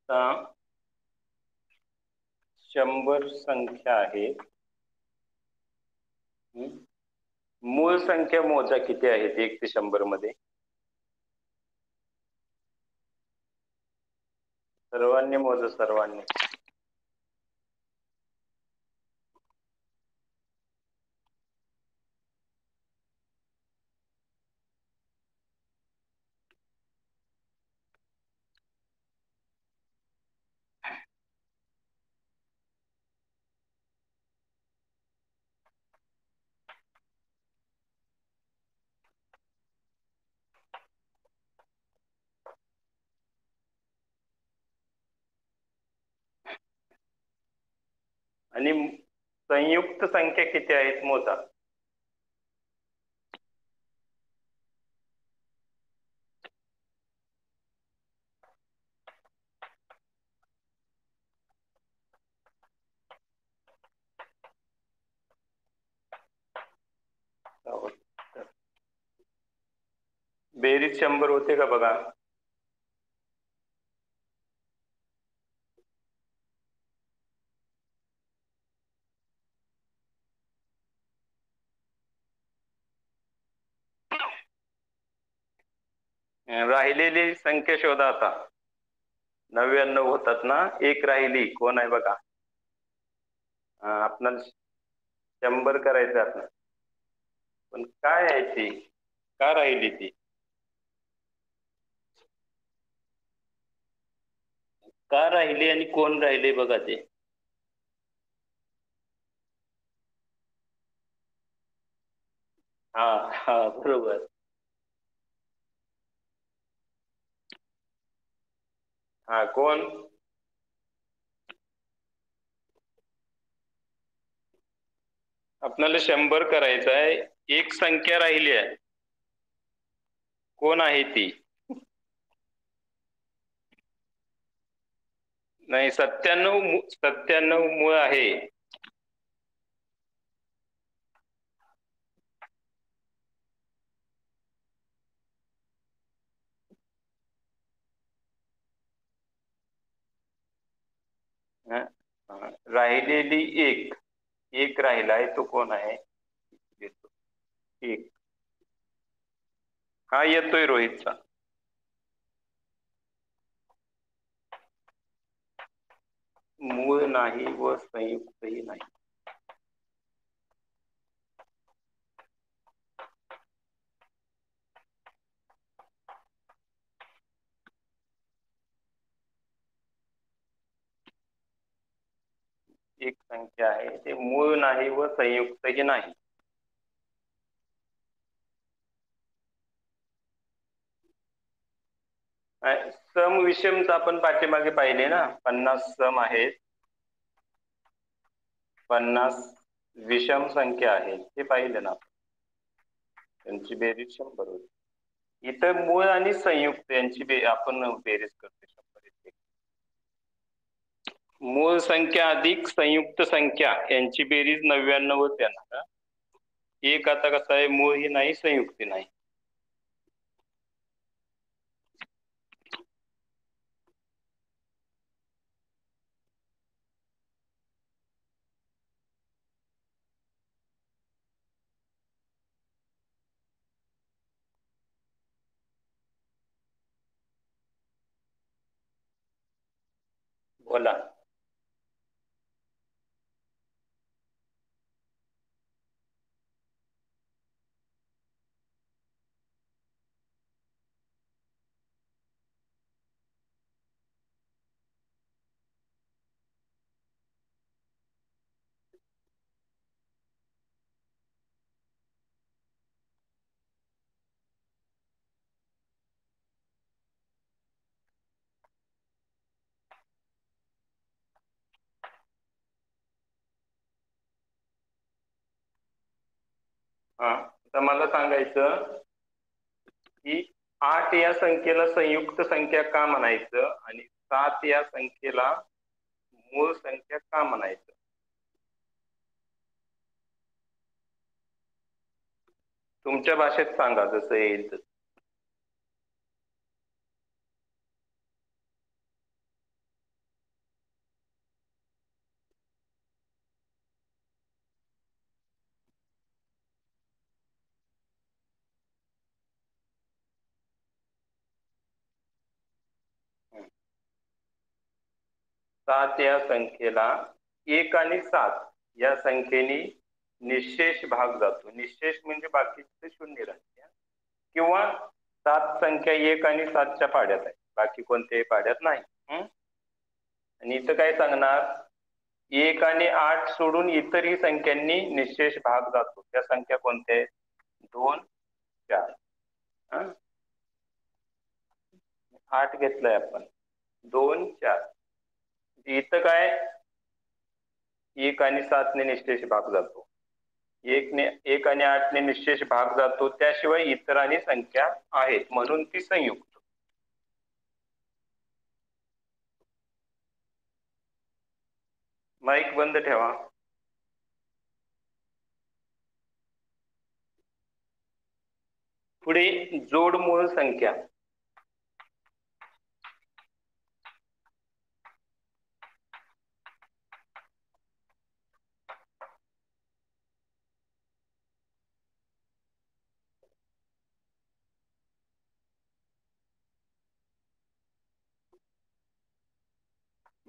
आता 100 संख्या आहेत. मूळ संख्या मोजा किती आहेत 1 ते 100 मध्ये. सर्वांनी मोजा, सर्वांनी. आणि संयुक्त संख्या किती आहेत मोजा. बेरीज 100 होते का बघा. राहिलेली संख्या शोधा आता. 99 होतात ना, एक राहिली. कोण आहे बघा. आपणाला 100 करायचं आता. पण काय आहे ती, का राहिली ती, का राहिली आणि कोण राहिले बघा ते. हा हा, बरोबर. हा, कोण. आपल्याला 100 करायचं आहे. एक संख्या राहिली आहे. कोण आहे ती. नाही, 97 मूळ आहे. राहिलेली एक राहिला आहे, तो कोण आहे. एक. हा, येतोय रोहितचा. मूळ नाही व संयुक्तही नाही. एक संख्या आहे, ते मूळ नाही व संयुक्तही नाही. सम विषमच आपण पाठीमागे पाहिले ना. 50 सम आहेत, 50 विषम संख्या आहेत, ते पाहिले ना. त्यांची बेरीज 100 होती. इथं मूळ आणि संयुक्त यांची आपण बेरीज करतो 100. मूळ संख्या अधिक संयुक्त संख्या यांची बेरीज 99 येणार. एक आता कसं आहे, मूळ ही नाही, संयुक्ती नाही. बोला. आता मला सांगायचं की 8 या संख्येला संयुक्त संख्या का म्हणायचं आणि 7 या संख्येला मूळ संख्या का म्हणायचं. तुमच्या भाषेत सांगा, जसं येईल. 7 या संख्येला 1 आणि 7 या संख्येने निःशेष भाग जातो. निःशेष म्हणजे बाकीचे शून्य राहते किंवा 7 संख्या 1 आणि 7च्या पाड्यात आहे. बाकी कोणत्याही पाड्यात नाही. आणि इथं काय सांगणार? 1 आणि 8 सोडून इतरही संख्यांनी निःशेष भाग जातो. त्या संख्या कोणत्या आहेत? 2, 4. 8 घेतलंय आपण. 2, 4. इथं काय 1 आणि 7 ने निःशेष भाग जातो. 1 आणि 8 ने निःशेष भाग जातो. त्याशिवाय इतर आणि संख्या आहेत म्हणून ती संयुक्त. माईक बंद ठेवा. पुढे जोडमूळ संख्या.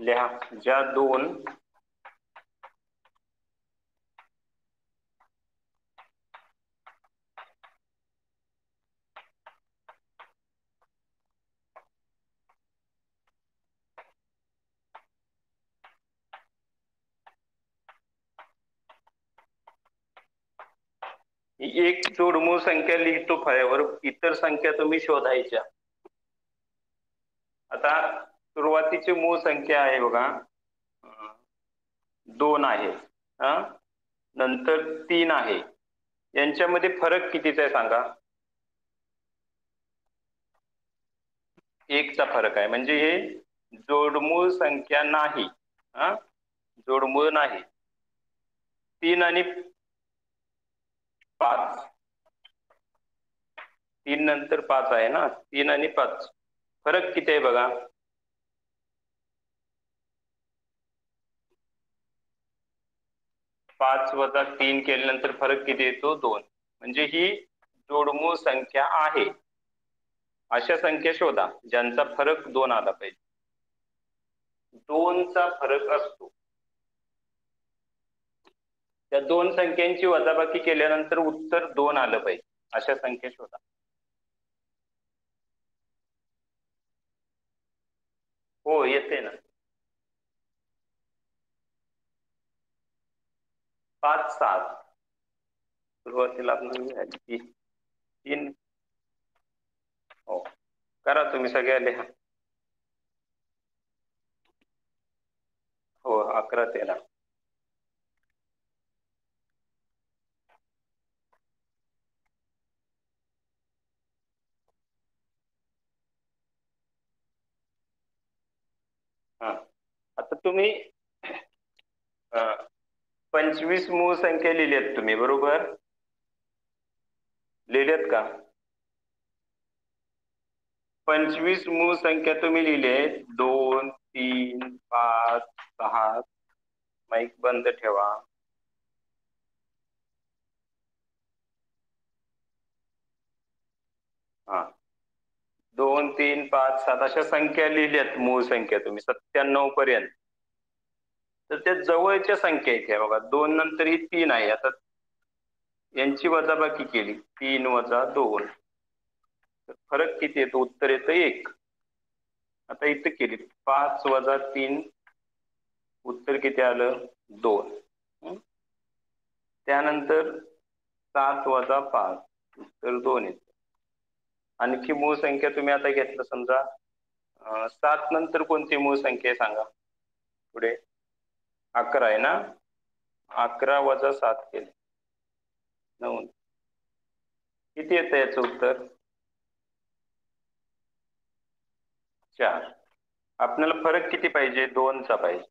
लिहा. ज्या दोन एक जोडमूळ संख्या लिहितो फळ्यावर. इतर संख्या तुम्ही शोधायच्या. आता सुरुवातीची मूळ संख्या आहे बघा, 2 आहे. नंतर 3 आहे. यांच्यामध्ये फरक कितीचा आहे सांगा? 1चा फरक आहे. म्हणजे हे जोडमूळ संख्या नाही. जोडमूळ नाही. 3 आणि 5. 3 नंतर 5 आहे ना. 3 आणि 5 फरक किती आहे बघा? 5 वजा 3 केल्यानंतर फरक किती येतो? 2. म्हणजे ही जोडमूळ संख्या आहे. अशा संख्या शोधा ज्यांचा फरक 2 आला पाहिजे. 2चा फरक असतो. त्या 2 संख्यांची वजाबाकी केल्यानंतर उत्तर 2 आलं पाहिजे. अशा संख्या शोधा. हो, येते ना. 5, 7 सुरुवातीला आपल्याला 3. हो, करा तुम्ही सगळ्या लिहा. हो, 11, 13. आता तुम्ही 25 मूळ संख्या लिहिल्यात तुम्ही, बरोबर? लिहिल्यात का? 25 मूळ संख्या तुम्ही लिहिले. 2, 3, 5, 6. माईक बंद ठेवा. हा, 2, 3, 5, 7 अशा संख्या लिहिल्यात मूळ संख्या तुम्ही 97 पर्यंत. तर त्या जवळच्या संख्या आहेत ह्या बघा. 2 नंतर ही 3 आहे. आता यांची वजाबाकी केली. 3 वजा 2. फरक किती येतो? उत्तर येतं 1. आता इथं केली 5 वजा 3. उत्तर किती आलं? 2. त्यानंतर 7 वजा 5. उत्तर 2 येतं. आणखी मूळ संख्या तुम्ही आता घेतलं समजा 7 नंतर कोणती मूळ संख्या आहे सांगा? पुढे 11 आहे ना. 11 वजा 7 केले 9. किती येतं याचं उत्तर? 4. आपल्याला फरक किती पाहिजे? 2चा पाहिजे.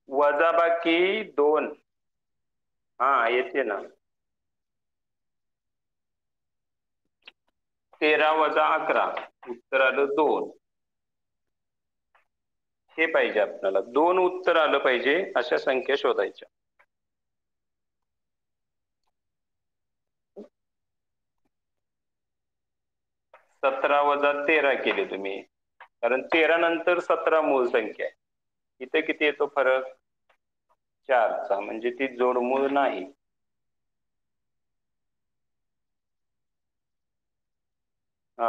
वजाबाकी 2. येते ना. 13 वजा 11. उत्तर आलं 2. हे पाहिजे आपल्याला. 2 उत्तर आलं पाहिजे अशा संख्या शोधायच्या. 17 वजा 13 केले तुम्ही. कारण 13 नंतर 17 मूळ संख्या आहे. इथे किती येतो फरक? 4चा, म्हणजे ती जोडमूळ नाही. हा,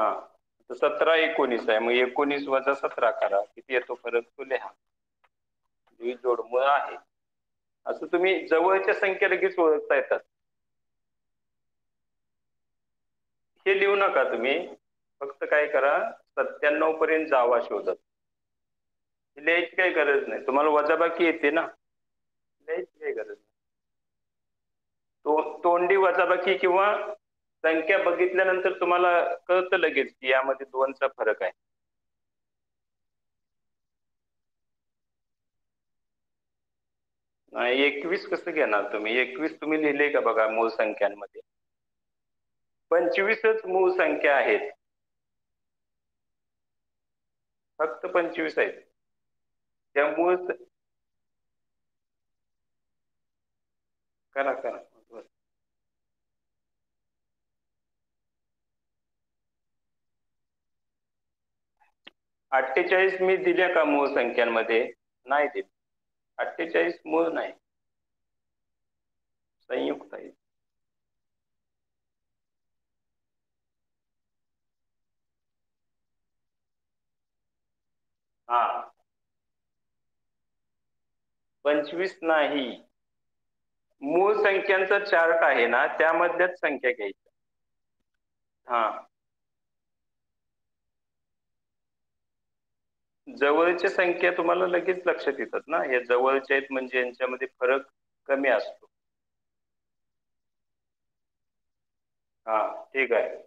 17 19 आहे, मग 19 वजा 17 करा, किती येतो फरक तो लिहा. ही जोडमूळ आहे. असं तुम्ही जवळच्या संख्या लगेच ओळखता येतात. हे लिहू नका तुम्ही, फक्त काय करा, 97 पर्यंत जावा शोधत. लिहायची काही गरज नाही, तुम्हाला वजाबाकी येते ना, लिहायची काही गरज नाही. तोंडी वजाबाकी किंवा संख्या बघितल्यानंतर तुम्हाला कळतं लगेच की यामध्ये 2चा फरक आहे. नाही, 21 कसं घेणार तुम्ही? 21 तुम्ही लिहिले का बघा मूळ संख्यांमध्ये? 25च मूळ संख्या आहेत, फक्त 25 आहेत. त्या मूळ करा करा. 48 मी दिल्या का मूळ संख्यांमध्ये? नाही दिली. 48 मूळ नाही, संयुक्त आहे. हा, 25 नाही. मूळ संख्यांचा चार्ट आहे ना, त्यामधल्याच संख्या घ्यायच्या. हा, जवळच्या संख्या तुम्हाला लगेच लक्षात येतात ना, या जवळच्या आहेत म्हणजे यांच्यामध्ये फरक कमी असतो. हा, ठीक आहे.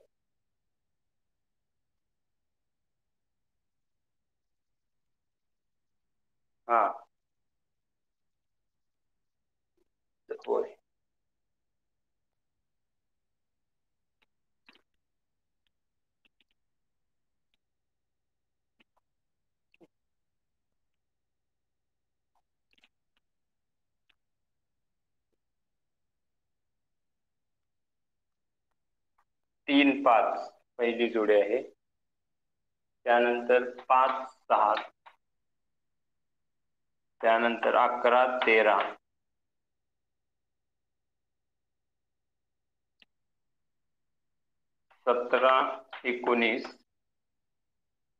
हा, होय. तीन 5 पहिली जोडी आहे. त्यानंतर 5 6, त्यानंतर 11 13, 17 19.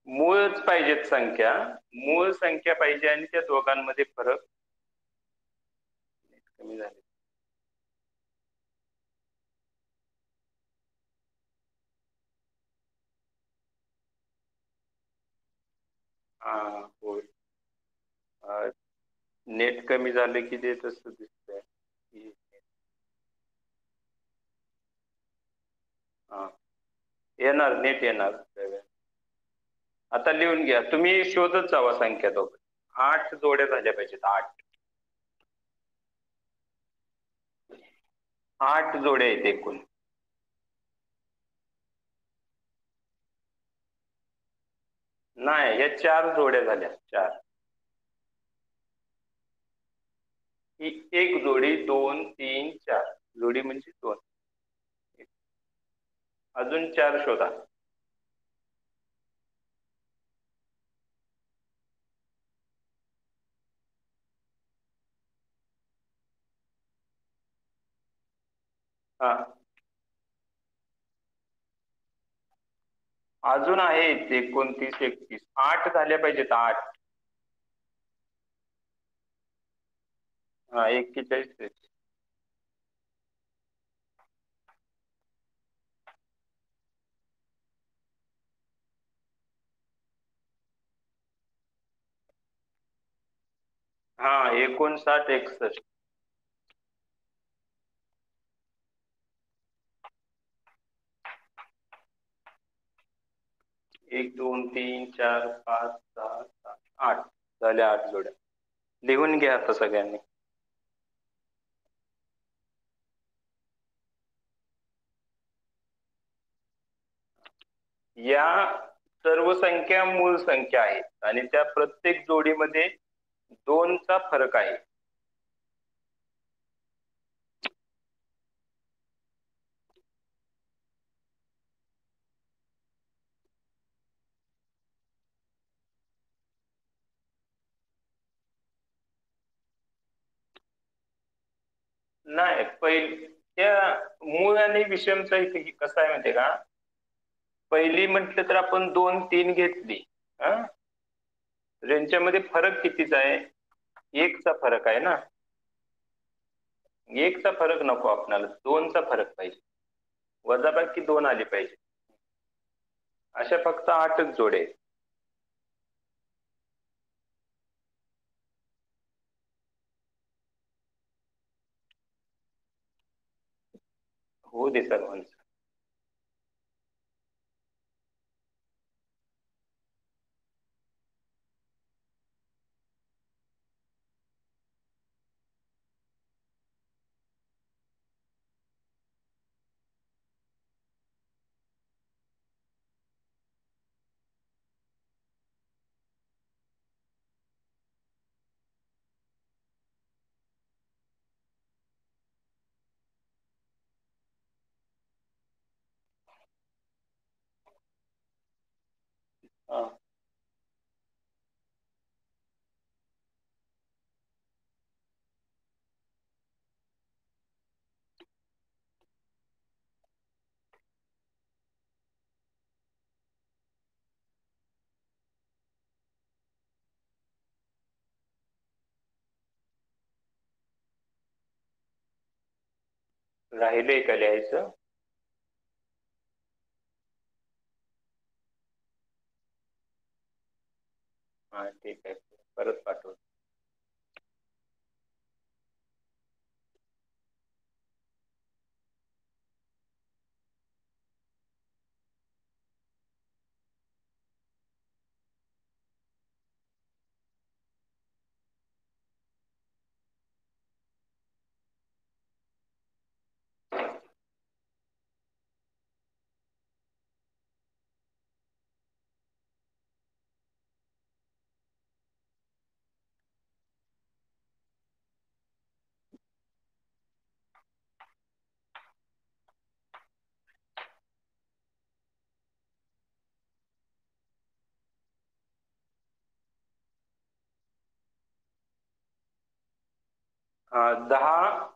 मूळच पाहिजेत संख्या, मूळ संख्या पाहिजे आणि त्या दोघांमध्ये फरक कमी झाले. हा, होय. नेट कमी झालं की ते तसं दिसतंय. हा, येणार, नेट येणार. आता लिहून घ्या, तुम्ही शोधत जावा संख्या दोघं. 8 जोड्या झाल्या पाहिजेत, 8. 8 जोड्या आहेत एकूण. नाही, या 4 जोड्या झाल्या, 4. ही एक जोडी, 2 3 4 जोडी म्हणजे 2. अजून 4 शोधा. हा, अजून आहेत 29 31. 8 झाल्या पाहिजेत, 8. हा, 41. हा, 59 61. 1 2 3 4 5 6 7 8 झाल्या, 8 जोड्या. लिहून घ्या आता सगळ्यांनी. या सर्व संख्या मूळ संख्या आहेत आणि त्या प्रत्येक जोडीमध्ये 2चा फरक आहे. नाही त्या मूळ आणि विषमचा इथे कसं आहे माहितीये का, पहिली म्हटलं तर आपण 2 3 घेतली हा, तर यांच्यामध्ये फरक कितीचा आहे? एकचा फरक आहे ना. एकचा फरक नको आपल्याला, 2चा फरक पाहिजे. वजाबाकी 2 आली पाहिजे. अशा फक्त 8च जोडे आहेत. होऊ दे सर्वांचं. हा. राहिलंय का लिहायचं? हा ठीक आहे, परत पाठवतो. हा, 10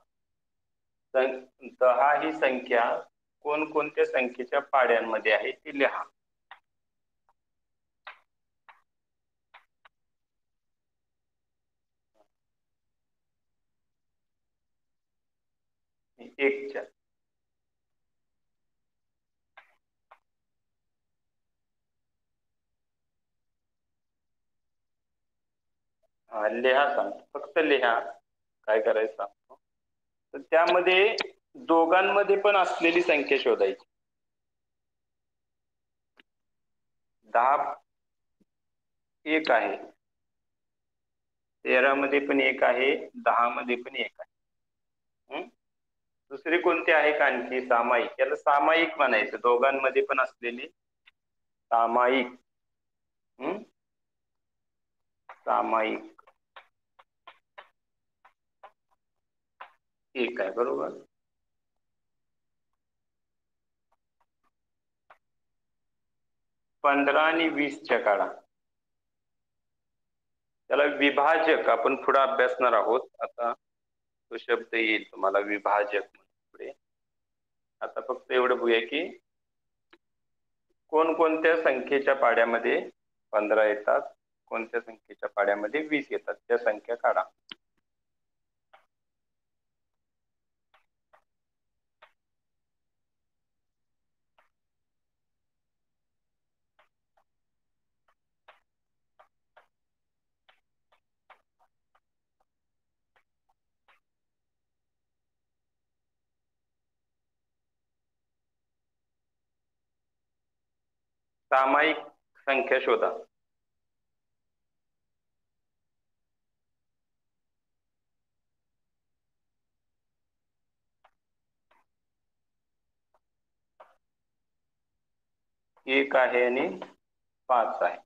ही संख्या कोणकोणत्या संख्येच्या पाड्यांमध्ये आहे ती लिहा. एकच्या. हा लिहा, सांगतो फक्त लिहा काय करायचं सांगतो. तर त्यामध्ये दोघांमध्ये पण असलेली संख्या शोधायची. 10 एक आहे, 13 मध्ये पण एक आहे, 10 मध्ये पण एक आहे. दुसरी कोणती आहे का आणखी? सामायिक. याला सामायिक म्हणायचं, दोघांमध्ये पण असलेली सामायिक. हं? सामायिक एक आहे, बरोबर. 15 आणि 20च्या काळा, त्याला विभाजक आपण पुढे अभ्यासणार आहोत. आता तो शब्द येईल तुम्हाला, विभाजक पुढे. आता फक्त एवढं बघूया की कोणकोणत्या संख्येच्या पाड्यामध्ये 15 येतात, कोणत्या संख्येच्या पाड्यामध्ये 20 येतात, त्या संख्या काढा. सामायिक संख्या शोधा. एक आहे आणि 5 आहे.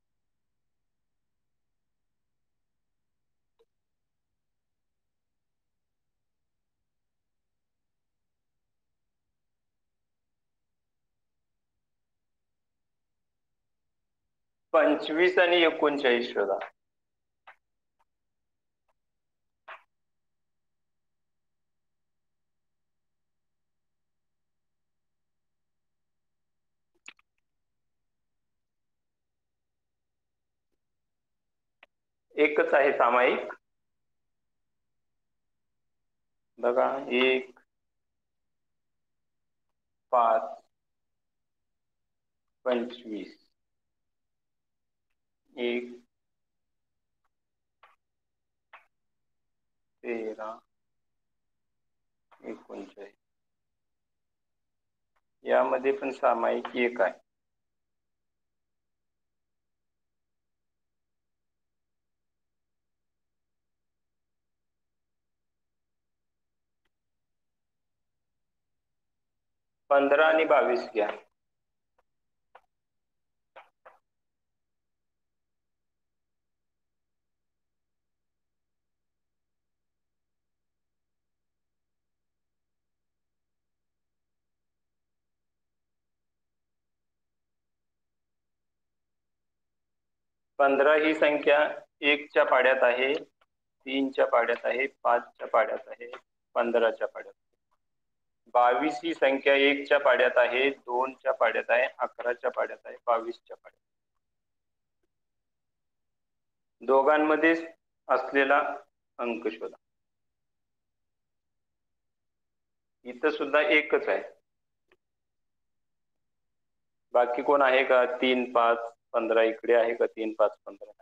पंचवीस आणि 39 शोधा. एकच आहे सामायिक. बघा 1, 5, 25, 1, 13, 39. यामध्ये पण सामायिक 1 आहे. पंधरा आणि 22 घ्या. पंधरा ही संख्या 1च्या पाड्यात आहे, 3च्या पाड्यात आहे, 5च्या पाड्यात आहे, 15च्या पाड्यात. 22 ही संख्या 1च्या पाड्यात आहे, 2च्या पाड्यात आहे, 11च्या पाड्यात आहे, 22च्या पाड्यात. दोघांमध्ये असलेला अंक शोधा. इथं सुद्धा एकच आहे. बाकी कोण आहे का? 3, 5, 15 इकडे आहे का? 3, 5, 15.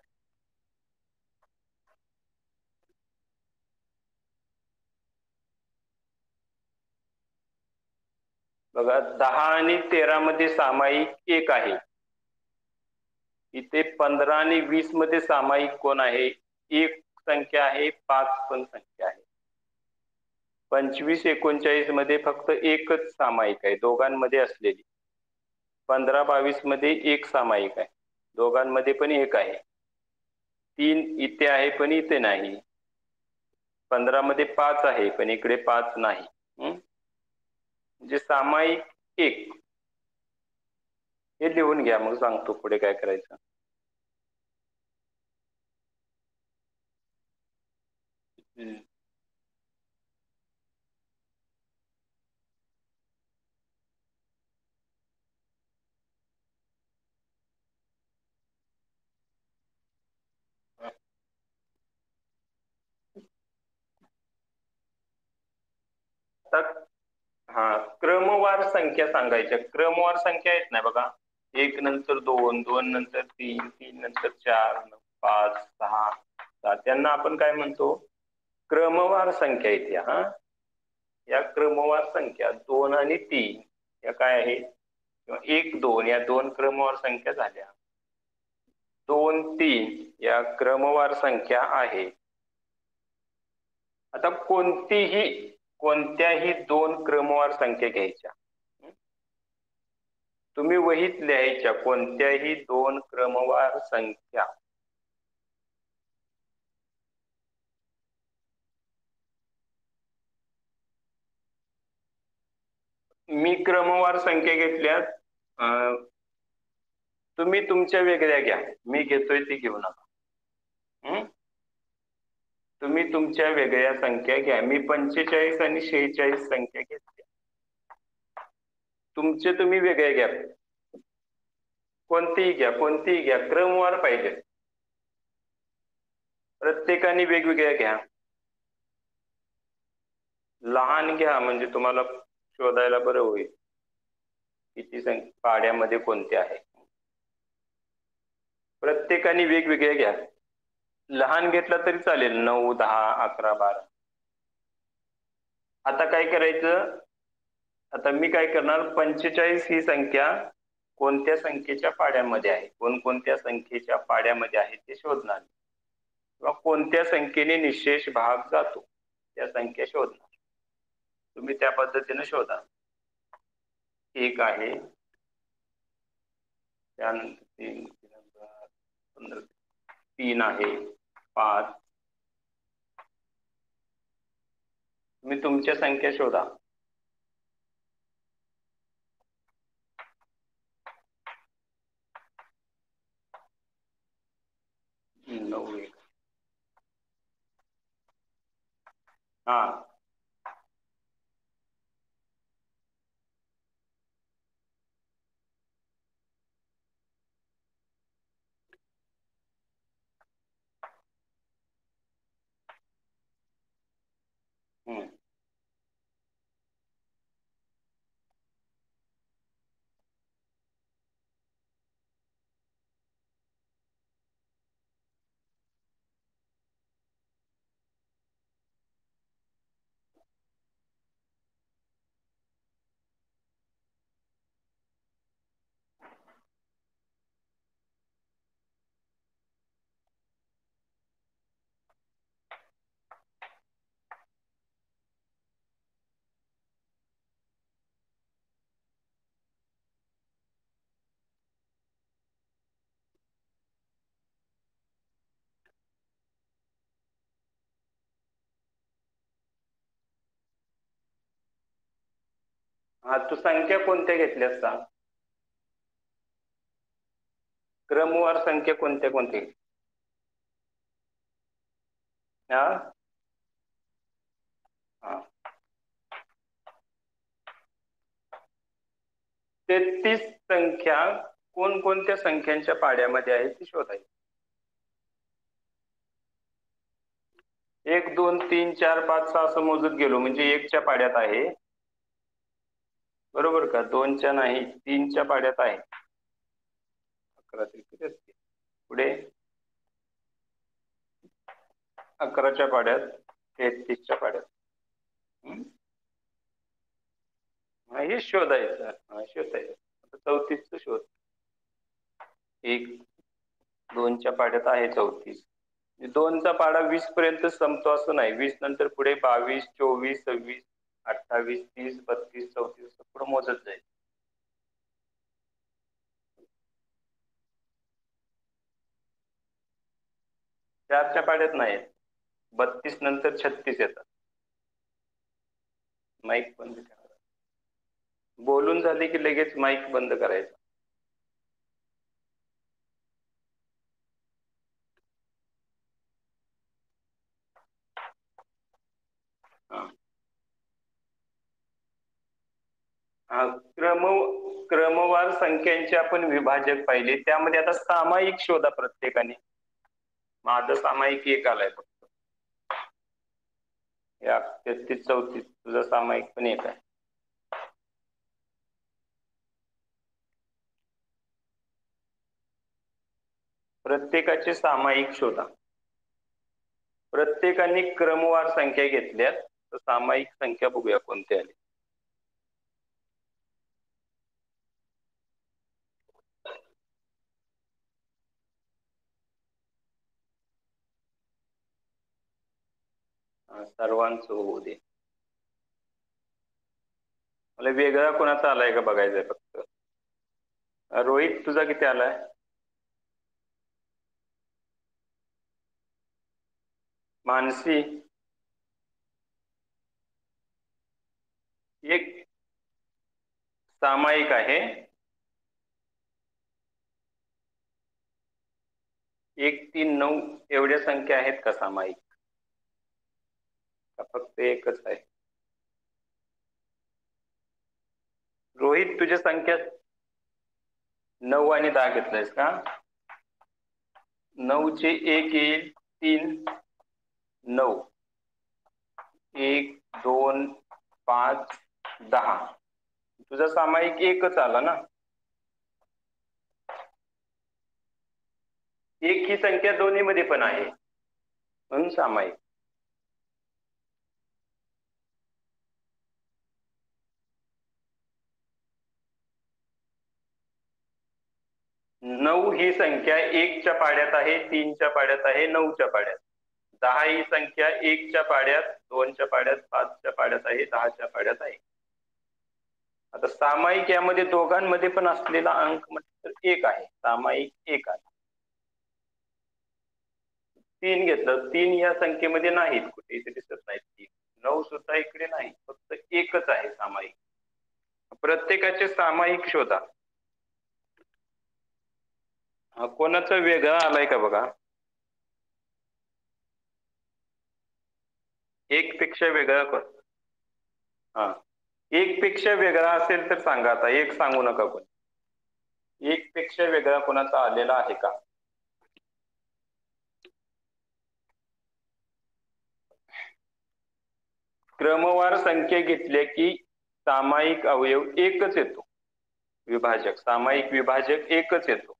बघा 10 आणि 13 मध्ये सामायिक 1 आहे. इथे 15 आणि 20 मध्ये सामायिक कोण आहे? 1 संख्या आहे, 5 पण संख्या आहे. 25, 39 मध्ये फक्त एकच सामायिक आहे, दोघांमध्ये असलेली. 15, 22 मध्ये 1 सामायिक आहे, दोघांमध्ये पण 1 आहे. 3 इथे आहे पण इथे नाही. 15 मध्ये 5 आहे पण इकडे 5 नाही. म्हणजे सामायिक 1. हे लिहून घ्या, मग सांगतो पुढे काय करायचं. हा, क्रमवार संख्या सांगायच्या. क्रमवार संख्या आहेत ना बघा, 1 नंतर 2, 2 नंतर 3, 3 नंतर 4, 5, 6, 7. त्यांना आपण काय म्हणतो? क्रमवार संख्या आहेत या. या क्रमवार संख्या 2 आणि 3 या काय आहे? 1, 2 या 2 क्रमवार संख्या झाल्या. 2, 3 या क्रमवार संख्या आहे. आता कोणत्याही 2 क्रमवार संख्या घ्यायच्या. तुम्ही वहीत लिहायच्या, कोणत्याही 2 क्रमवार संख्या. मी क्रमवार संख्या घेतल्यात, तुम्ही तुमच्या वेगळ्या घ्या. मी घेतोय ती घेऊ नका. तुम्ही तुमच्या वेगळ्या संख्या घ्या. मी 45 आणि 46 संख्या घेतल्या. तुमचे तुम्ही वेगळे घ्या. कोणतीही घ्या, क्रमवार पाहिजे. प्रत्येकाने वेगवेगळ्या घ्या. लहान घ्या म्हणजे तुम्हाला शोधायला बरं होईल किती पाड्यामध्ये कोणते आहे. प्रत्येकाने वेगवेगळ्या घ्या. लहान घेतला तरी चालेल, 9, 10, 11, 12. आता काय करायचं? आता मी काय करणार, 45 ही संख्या कोणत्या संख्येच्या पाड्यामध्ये आहे, कोणकोणत्या संख्येच्या पाड्यामध्ये आहे ते शोधणार. किंवा कोणत्या संख्येने निशेष भाग जातो त्या संख्या शोधणार. तुम्ही त्या पद्धतीने शोधा. 1 आहे, त्यानंतर 3, 15, 3 आहे, 5. तुम्ही तुमच्या संख्या शोधा. 9, 1. हा, हा, तू संख्या कोणत्या घेतल्यास सांग. क्रमवार संख्या कोणत्या कोणत्या? हा हा 33 संख्या कोणकोणत्या संख्यांच्या पाड्यामध्ये आहे ती शोधायची. 1 2 3 4 5 6 असं मोजत गेलो म्हणजे 1च्या पाड्यात आहे, बरोबर का? 2च्या नाही, 3च्या पाड्यात आहे. 11 किती असते पुढे? 11च्या पाड्यात, 33च्या पाड्यात. हे शोधायचं. शोधायचं. आता 34चं शोध. 1 2च्या पाड्यात आहे 34. 2चा पाडा 20 पर्यंत संपतो असं नाही. 20 नंतर पुढे 22 24 26 28 30 32 34 पुढे मोजत जाईल. 4च्या पाड्यात नाही, 32 नंतर 36 येतात. माईक बंद करा. बोलून झाले की लगेच माईक बंद करायचा. क्रमवार संख्यांचे आपण विभाजक पाहिले, त्यामध्ये आता सामायिक शोधा प्रत्येकाने. माझं सामायिक 1 आलाय फक्त. 33 34 तुझं सामायिक पण 1 आहे. प्रत्येकाचे सामायिक शोधा. प्रत्येकाने क्रमवार संख्या घेतल्यात, तर सामायिक संख्या बघूया कोणत्या आली. सर्वांचं होऊ दे. मला वेगळा कोणाचा आलाय का बघायचंय फक्त. रोहित तुझा किती आलाय? मानसी एक सामायिक आहे. 1 3 9 एवढ्या संख्या आहेत का सामायिक? का फक्त एकच आहे? रोहित तुझ्या संख्या 9 आणि 10 घेतलायस का? 9चे 1 येईल 3 9 1 2 5 10. तुझा सामायिक 1च आला ना. 1 ही संख्या दोन्ही मध्ये पण आहे म्हणून सामायिक. 9 ही संख्या 1च्या पाड्यात आहे, 3च्या पाड्यात आहे, 9च्या पाड्यात. 10 ही संख्या 1च्या पाड्यात, 2च्या पाड्यात, 5च्या पाड्यात आहे, 10च्या पाड्यात आहे. आता सामायिक यामध्ये दोघांमध्ये पण असलेला अंक म्हणजे 1 आहे. सामायिक 1 आहे. 3 घेतलं, 3 या संख्येमध्ये नाहीत, कुठे इथे दिसत नाहीत 3. 9 सुद्धा इकडे नाही, फक्त 1च आहे सामायिक. प्रत्येकाचे सामायिक शोधा. कोणाचा वेगळा आलाय का बघा. 1 पेक्षा वेगळा कोण? हा, 1 पेक्षा वेगळा असेल तर सांगा. आता 1 सांगू नका कोण. 1 पेक्षा वेगळा कोणाचा आलेला आहे का? क्रमवार संख्या घेतल्या की सामायिक अवयव एकच येतो. विभाजक, सामायिक विभाजक एकच येतो.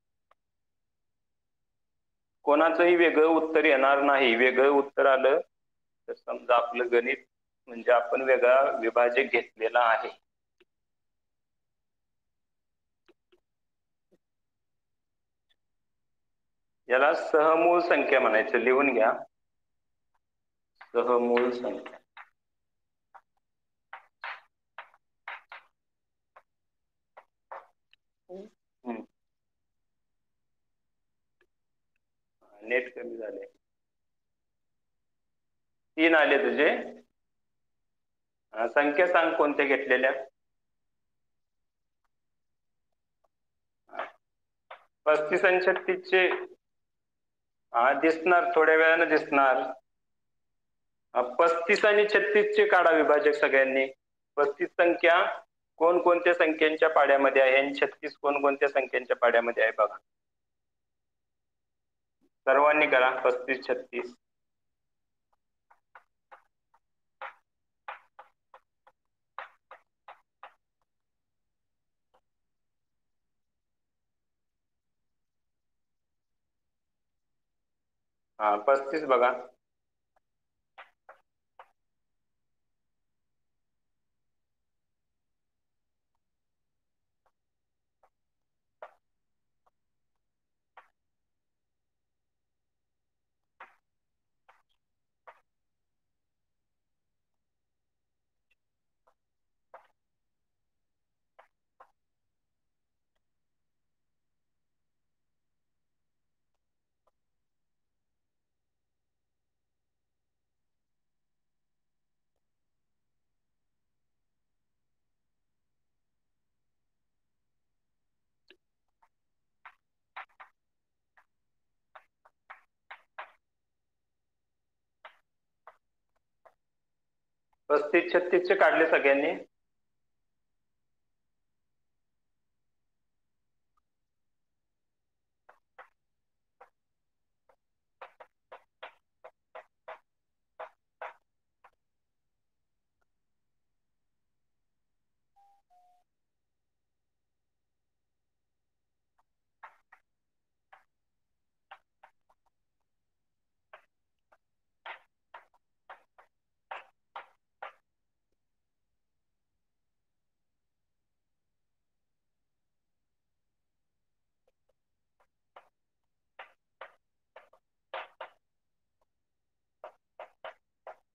कोणाचंही वेगळं उत्तर येणार नाही. वेगळं उत्तर आलं तर समजा आपलं गणित म्हणजे आपण वेगळा विभाजक घेतलेला आहे. याला सहमूळ संख्या म्हणायचं. लिहून घ्या, सहमूळ संख्या. नेट कमी झाले. 3 आले तुझे. संख्या सांग कोणत्या घेतलेल्या. 35 आणि 36चे दिसणार, थोड्या वेळाने दिसणार. 35 आणि 36चे काढा विभाजक सगळ्यांनी. 35 संख्या कोणकोणत्या संख्यांच्या पाड्यामध्ये आहे आणि 36 कोणकोणत्या संख्यांच्या पाड्यामध्ये आहे बघा. सर्वांनी करा 35 36. हा 35 बघा. पस्तीस 36चे काढले सगळ्यांनी.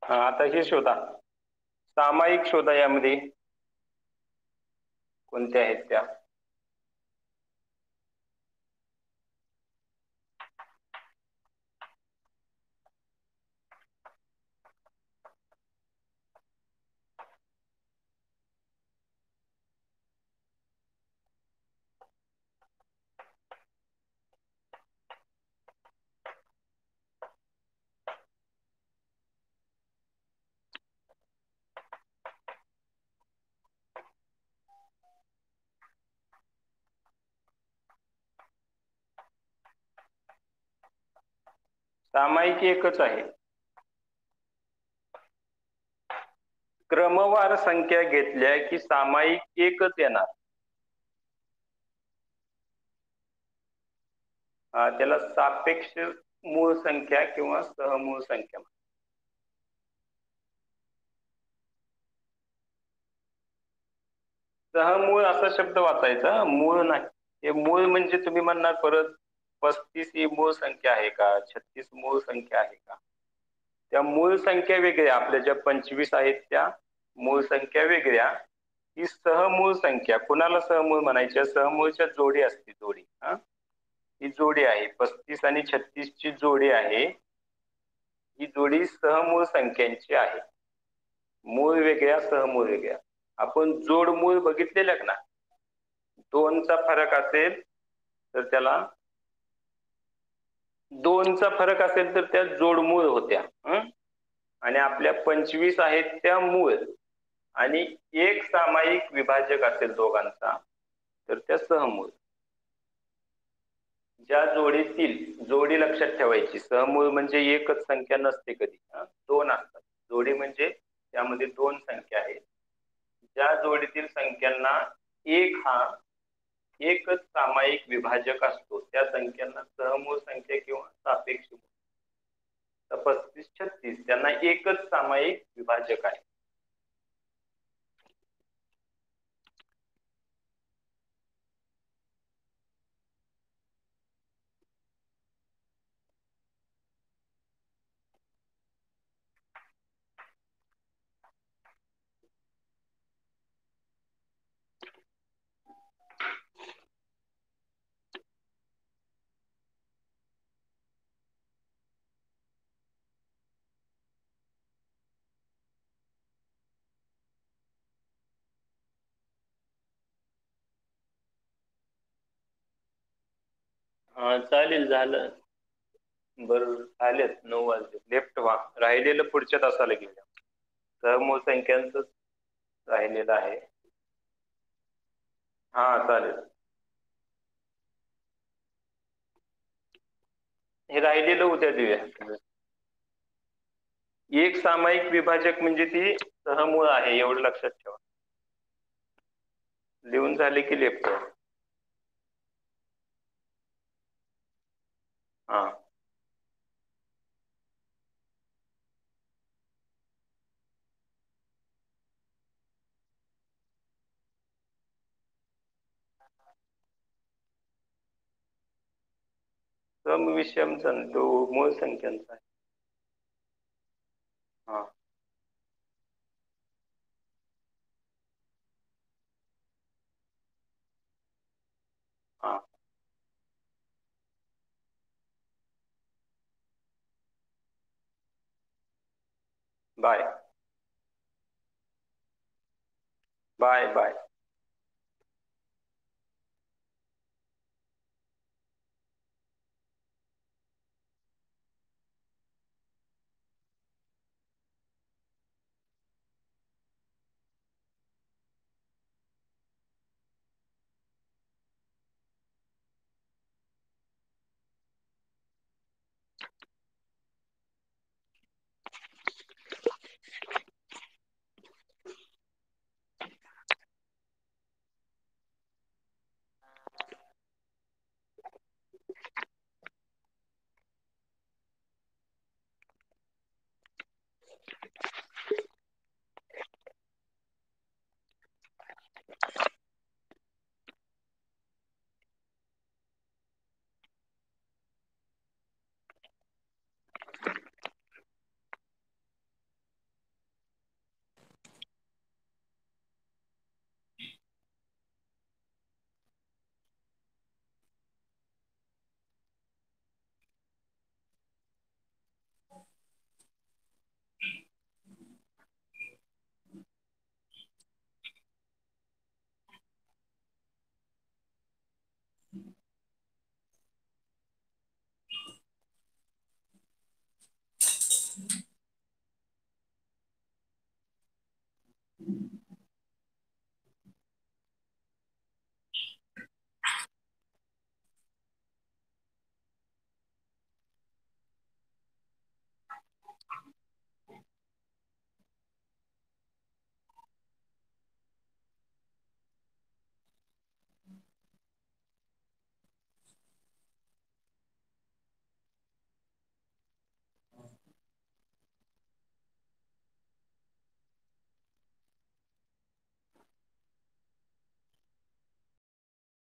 आता हे शोधा, सामायिक शोधा, यामध्ये कोणत्या आहेत त्या. सामायिक एकच आहे. क्रमवार संख्या घेतल्या की सामायिक एकच येणार. त्याला सापेक्ष मूळ संख्या किंवा सहमूळ संख्या. सहमूळ असा शब्द वाचायचा, मूळ नाही. हे मूळ म्हणजे तुम्ही म्हणणार परत 35 ही मूळ संख्या आहे का, 36 मूळ संख्या आहे का. त्या मूळ संख्या वेगळ्या, आपल्या ज्या 25 आहेत त्या मूळ संख्या वेगळ्या. ही सहमूळ संख्या, कुणाला सहमूळ म्हणायच्या, सहमूळच्या जोडी असते, जोडी. ही जोडी आहे 35 आणि 36 ची जोडी आहे. ही जोडी सहमूळ संख्यांची आहे. मूळ वेगळ्या, सहमूळ वेगळ्या. आपण जोडमूळ बघितलेल्या ना, दोनचा फरक असेल तर त्याला, दोनचा फरक असेल तर त्या जोडमूळ होत्या. आणि आपल्या 25 आहेत त्या मूळ, आणि एक सामायिक विभाजक असेल दोघांचा तर त्या सहमूळ. ज्या जोडीतील, जोडी लक्षात ठेवायची, सहमूळ म्हणजे एकच संख्या नसते कधी, दोन असतात. जोडी म्हणजे त्यामध्ये दोन संख्या आहेत. ज्या जोडीतील संख्यांना एक हा एकच सामायिक विभाजक असतो त्या संख्यांना सहमूळ संख्या किंवा सापेक्ष. 35 36 त्यांना एकच सामायिक विभाजक आहे. हा चालेल, झालं. बरं, आलेत 9 वाजले. लेफ्ट व्हा, राहिलेलं पुढच्या तासाला घेऊया. सहमूळ संख्यांच राहिलेलं आहे. हा चालेल. हे राहिलेलं उद्या देऊया. एक सामायिक विभाजक म्हणजे ती सहमूळ आहे, एवढं लक्षात ठेवा. लिहून झाले की लेफ्ट व्हा. हा. सम विषम तो मूळ संख्यांचा आहे. हा. हा. बाय. Bye bye.